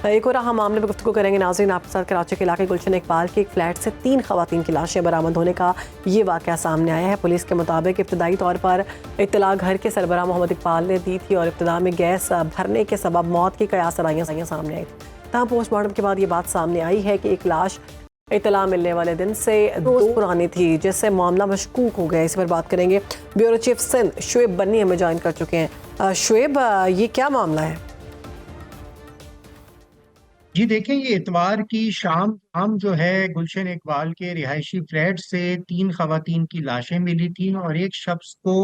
एक और अहम मामले पर गुफ्तगू करेंगे नाज़रीन आपके साथ। कराची के इलाके गुलशन इकबाल के एक फ्लैट से 3 खवातीन की लाशें बरामद होने का ये वाक़या सामने आया है। पुलिस के मुताबिक इब्तदाई तौर पर इत्तला घर के सरबराह मोहम्मद इकबाल ने दी थी और इब्तदा में गैस भरने के सबब मौत की कयास रवाइयाँ सामने आई थी। तहाँ पोस्टमार्टम के बाद ये बात सामने आई है कि एक लाश इत्तला मिलने वाले दिन से रोज़ पुरानी थी, जिससे मामला मशकूक हो गया। इस पर बात करेंगे। ब्यूरो चीफ सिंध शुएब बन्नी हमें ज्वाइन कर चुके हैं। शुएब, ये क्या मामला है? जी देखें, ये इतवार की शाम जो है गुलशन इकबाल के रिहायशी फ्लैट से 3 खवातीन की लाशें मिली थी और एक शख्स को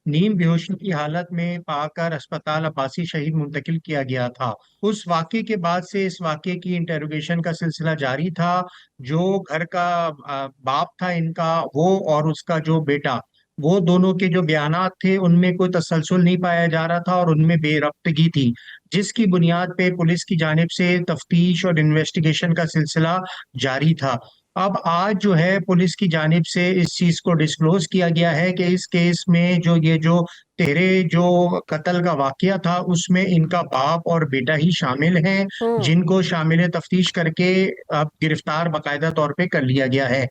नीम बेहोशी की हालत में पाकर अस्पताल अब्बासी शहीद मुंतकिल किया गया था। उस वाक़े के बाद से इस वाक़े की इंटेरोगेशन का सिलसिला जारी था। जो घर का बाप था इनका, वो और उसका जो बेटा, वो दोनों के जो बयानात थे उनमें कोई तसलसल नहीं पाया जा रहा था और उनमें बेरब्तगी थी, जिसकी बुनियाद पे पुलिस की जानिब से तफ्तीश और इन्वेस्टिगेशन का सिलसिला जारी था। अब आज जो है पुलिस की जानिब से इस चीज को डिस्क्लोज किया गया है कि इस केस में जो तेरे जो कत्ल का वाकया था उसमें इनका बाप और बेटा ही शामिल हैं, जिनको शामिल तफ्तीश करके अब गिरफ्तार बाकायदा तौर पे कर लिया गया है।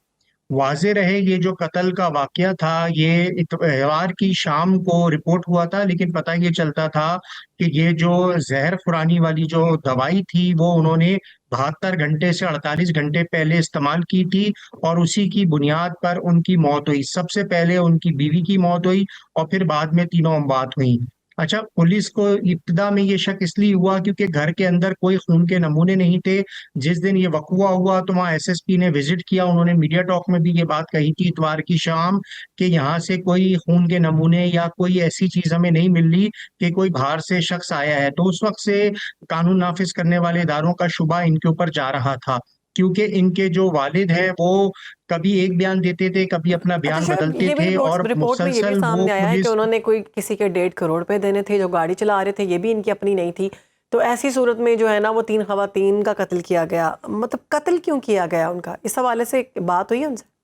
वाजे रहे, ये जो कत्ल का वाकया था ये इतवार की शाम को रिपोर्ट हुआ था, लेकिन पता ये चलता था कि ये जो जहर फुरानी वाली जो दवाई थी वो उन्होंने 72 घंटे से 48 घंटे पहले इस्तेमाल की थी और उसी की बुनियाद पर उनकी मौत हुई। सबसे पहले उनकी बीवी की मौत हुई और फिर बाद में तीनों अमवात हुई। अच्छा, पुलिस को इब्तिदा में ये शक इसलिए हुआ क्योंकि घर के अंदर कोई खून के नमूने नहीं थे। जिस दिन ये वकूआ हुआ तो वहाँ एसएसपी ने विजिट किया, उन्होंने मीडिया टॉक में भी ये बात कही थी इतवार की शाम कि यहाँ से कोई खून के नमूने या कोई ऐसी चीज हमें नहीं मिल रही कि कोई बाहर से शख्स आया है। तो उस वक्त से कानून नाफिज करने वाले इदारों का शुबा इनके ऊपर जा रहा था, क्योंकि इनके जो वालिद हैं वो कभी एक बयान देते थे, कभी अपना अच्छा बयान शुएब, बदलते ये भी थे और रिपोर्ट में ये भी मुसलसल वो सामने आया है कि पुलिस। उन्होंने कोई किसी के 1.5 करोड़ रुपए देने थे, जो गाड़ी चला रहे थे ये भी इनकी अपनी नहीं थी। तो ऐसी सूरत में जो है ना वो 3 खवातीन का कत्ल किया गया। मतलब कत्ल क्यों किया गया उनका, इस हवाले से बात हुई उनसे?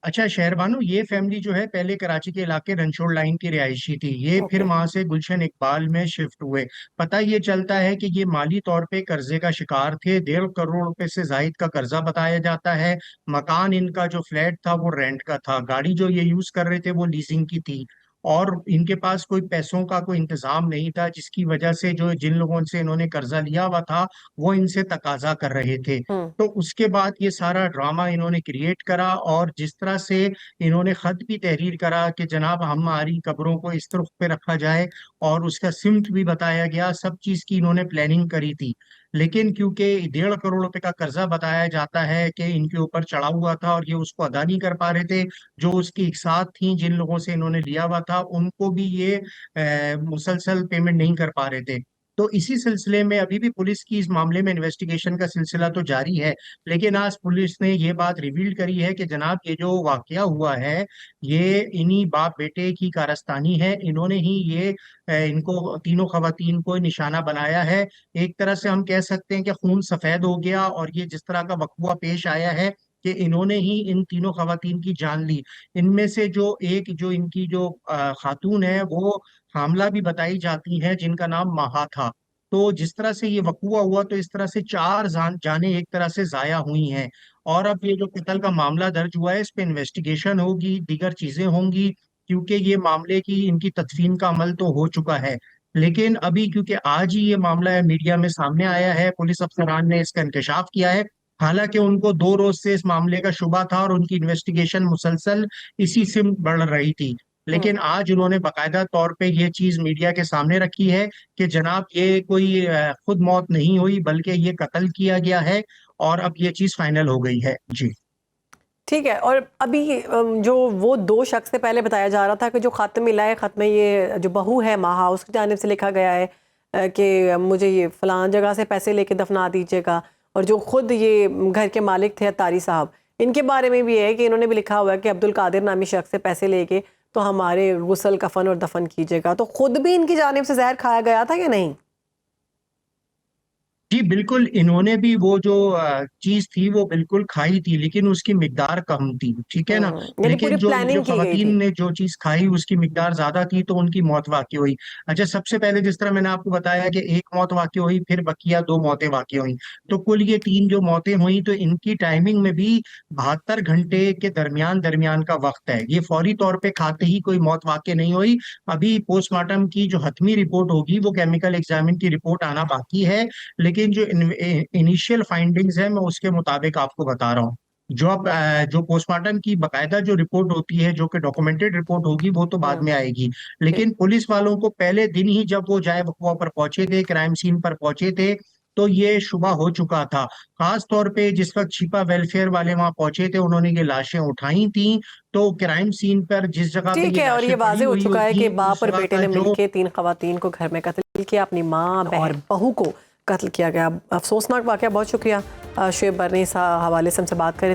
अच्छा शहरबानो, ये फैमिली जो है पहले कराची के इलाके रनछोड़ लाइन की रिहायशी थी, ये फिर ओके। वहां से गुलशन इकबाल में शिफ्ट हुए। पता ये चलता है कि ये माली तौर पे कर्जे का शिकार थे, 1.5 करोड़ रुपए से जायद का कर्जा बताया जाता है। मकान इनका जो फ्लैट था वो रेंट का था, गाड़ी जो ये यूज कर रहे थे वो लीजिंग की थी और इनके पास कोई पैसों का कोई इंतजाम नहीं था, जिसकी वजह से जो जिन लोगों से इन्होंने कर्जा लिया हुआ था वो इनसे तकाजा कर रहे थे। हम्म। तो उसके बाद ये सारा ड्रामा इन्होंने क्रिएट करा और जिस तरह से इन्होंने खत भी तहरीर करा कि जनाब हमारी कब्रों को इस रुख पे रखा जाए और उसका सिमट भी बताया गया, सब चीज की इन्होंने प्लानिंग करी थी। लेकिन क्योंकि 1.5 करोड़ रुपए का कर्जा बताया जाता है कि इनके ऊपर चढ़ा हुआ था और ये उसको अदा नहीं कर पा रहे थे, जो उसकी इकसात थी जिन लोगों से इन्होंने लिया हुआ था उनको भी ये मुसलसल पेमेंट नहीं कर पा रहे थे। तो इसी सिलसिले में अभी भी पुलिस की इस मामले में इन्वेस्टिगेशन का सिलसिला तो जारी है, लेकिन आज पुलिस ने ये बात रिवील करी है कि जनाब ये जो वाकया हुआ है ये इन्हीं बाप बेटे की कारस्तानी है। इन्होंने ही ये इनको तीनों खवातीन को निशाना बनाया है। एक तरह से हम कह सकते हैं कि खून सफेद हो गया और ये जिस तरह का वकवा पेश आया है कि इन्होंने ही इन तीनों खवातीन की जान ली। इनमें से जो एक जो इनकी जो खातून है वो हामला भी बताई जाती है, जिनका नाम माहा था। तो जिस तरह से ये वकूआ हुआ तो इस तरह से 4 जाने एक तरह से जाया हुई हैं और अब ये जो कत्ल का मामला दर्ज हुआ है इस पे इन्वेस्टिगेशन होगी, दीगर चीजें होंगी, क्योंकि ये मामले की इनकी तदफीन का अमल तो हो चुका है। लेकिन अभी क्योंकि आज ही ये मामला है मीडिया में सामने आया है, पुलिस अफसरान ने इसका इंकशाफ किया है। हालांकि उनको 2 रोज से इस मामले का शुबा था और उनकी इन्वेस्टिगेशन मुसलसल इसी से बढ़ रही थी, लेकिन आज उन्होंने बाकायदा तौर पे ये चीज मीडिया के सामने रखी है कि जनाब ये कोई खुद मौत नहीं हुई बल्कि ये कत्ल किया गया है और अब ये चीज फाइनल हो गई है। जी ठीक है। और अभी जो वो 2 शख्स से पहले बताया जा रहा था कि जो खत मिला है, खत में ये जो बहू है माहा उसकी जानिब से लिखा गया है कि मुझे ये फलां जगह से पैसे लेके दफना दीजिएगा, और जो खुद ये घर के मालिक थे अत्तारी साहब, इनके बारे में भी है कि इन्होंने भी लिखा हुआ है कि अब्दुल कादिर नामी शख्स से पैसे लेके तो हमारे गुसल कफन और दफन कीजिएगा। तो खुद भी इनकी जानिब से जहर खाया गया था या नहीं? जी जी बिल्कुल, इन्होंने भी वो जो चीज थी वो बिल्कुल खाई थी, लेकिन उसकी मिकदार कम थी, ठीक है ना। यानी पूरी लेकिन जो जो प्लानिंग की गई खवातीन थी। ने जो चीज खाई उसकी मिकदार ज्यादा थी, तो उनकी मौत वाकई हुई। अच्छा, सबसे पहले जिस तरह मैंने आपको बताया कि एक मौत वाकई हुई, फिर बकिया 2 मौतें वाकई हुई, तो कुल ये 3 जो मौतें हुई, तो इनकी टाइमिंग में भी 72 घंटे के दरमियान दरमियान का वक्त है। ये फौरी तौर पे खाते ही कोई मौत वाकई नहीं हुई। अभी पोस्टमार्टम की जो हतमी रिपोर्ट होगी, वो केमिकल एग्जामिन की रिपोर्ट आना बाकी है। लेकिन जो इनिशियल फाइंडिंग्स है, मैं उसके मुताबिक आपको बता रहा हूँ। जो पोस्टमार्टम की बकायदा जो रिपोर्ट होती है, जो कि डॉक्यूमेंटेड रिपोर्ट होगी, वो तो बाद हम्म। में आएगी। ठीक। लेकिन पुलिस वालों को पहले दिन ही, जब वो जाए वक़्वा पर पहुंचे थे, क्राइम सीन पर पहुंचे थे, तो ये शुबा हो चुका था। खास तौर पे जिस वक्त छिपा वेलफेयर वाले वहां पहुंचे थे, उन्होंने ये लाशें उठाई थी। तो क्राइम सीन पर जिस जगह पे ठीक ये है, और लाशें ये पड़ी वाजे हो हुई चुका है थी, कि बाप उस और जगह बेटे का ने जो मिलकर 3 खवातीन को घर में कत्ल किया, अपनी माँ और बहू को कत्ल किया गया। अफसोसनाक वाकया। बहुत शुक्रिया शुएब बरनी, इस हवाले से हमसे बात करें।